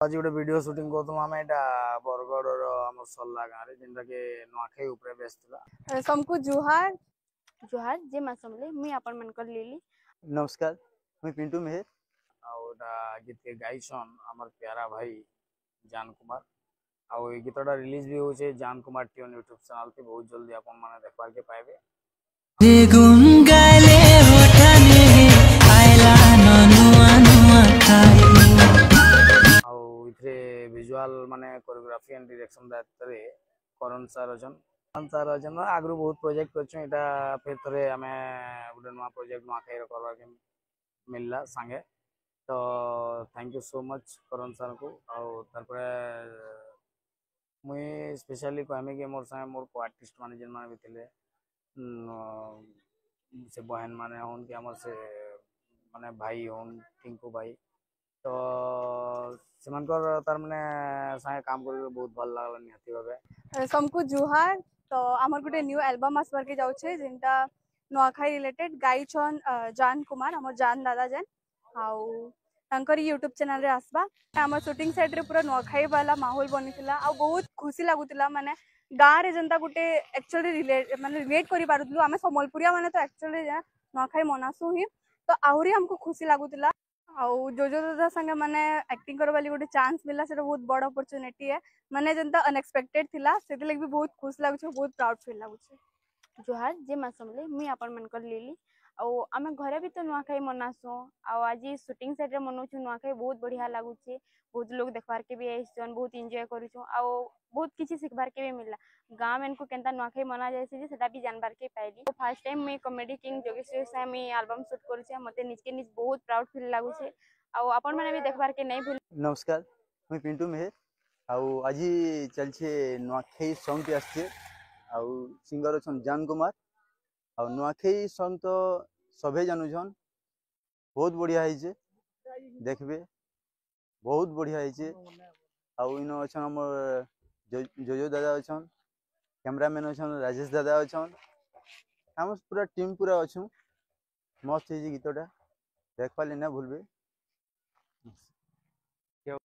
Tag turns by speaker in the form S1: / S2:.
S1: आज गोटे video shooting करथुम आमे एटा बरगड़ आम सरला गाँव जेनटा के नुआखाई उपरे बेसला
S2: समको जुहार जुहार जे मा समले मुई आपन मन कर लेली।
S3: नमस्कार मुई पिंटू मेहर
S1: आउटा गीत के गाइछन हमर प्यारा भाई जान कुमार आउ ए गीतटा रिलीज भी होचे जान कुमार ट्यून यूट्यूब चैनल पे बहुत जल्दी आपन माने देखबार के पाएबे।
S4: गुन गाले होठाने आइला नुआ नुआ
S1: आउ इथरे विजुअल माने कोरियोग्राफी एंड डायरेक्शन दायित्व रे करण सर अछन आगु बहुत प्रोजेक्ट करछन एटा फिर थरे हमें गुटे नुआ प्रोजेक्ट नुआखाई करबा के मिलला संगे तो thank you so much Karan sir को आउ तारपरे मुई स्पेशली कहमी कि मोर संगे मोर को आर्टिस्ट माने जेन माने भी थिले से बहन माने होन कि हमर से माने भाई होन टिंकू भाई तो सेमानकर तार माने संगे काम कर बहुत भल लागल निहाती भाबे।
S2: समको जुहार तो आमर गुटे न्यू एल्बम आसबार के जाउछे जेनटा नुआखाई रिलेटेड गाइछन जान कुमार हमर जान दादा जेन आउ तांकर यूट्यूब चैनल रे आसबा हमर शूटिंग सेट रे पूरा नुआखाई वाला माहौल बनिथिला आ बहुत खुशी लागुतिला माने गाँ रे जनता गुटे एक्चुअली रिलेट करि पारुतलु आमे समलपुरिया माने तो एक्चुअली नुआखाई मनासु ही तो आहुरी हमको खुशी लागुतिला आउ जो दादा संगे माने एक्टिंग करबा गोटे चांस मिला से बहुत बड़ अपॉर्चुनिटी है माने जनता अनएक्सपेक्टेड थिला सेति लगे भी बहुत खुश लागुछे बहुत प्राउड फील लागुछे। जुहार जे मा समले मुई आपन मन कर लेली आउ आमे घरे भी तो नुआखाई मनासु आउ आज शूटिंग सेट रे मनाउछु नुआखाई बहुत बढ़िया लागुछे बहुत लोग देखबार के भी आइछन बहुत एंजॉय करूछु आउ बहुत किछि सिखबार के भी मिलला गाँव में केनता नुआखाई मना जायसे सेटा भी जानबार के पाइली। तो फर्स्ट टाइम मुई कॉमेडी किंग जोगेश्वरी से मुई एल्बम शूट करूछे मते निज के निज बहुत प्राउड फील लागुछे आउ आपन माने भी देखबार के नहीं भूल।
S3: नमस्कार मुई पिंटू मेहर आउ आज चलछे नुआखाई सॉन्ग टी आछे आउ सिंगर अछन जान कुमार आउ नुआखाई सॉन्ग तो सभे जानुछन बहुत बढ़िया है देखबे बहुत बढ़िया है आउ इन अछन हमर जोजो दादा अछन कैमरामैन अछन राजेश दादा अछन हम पूरा टीम पूरा अछु मस्त है गीतटा देख पाले ना भूलबे।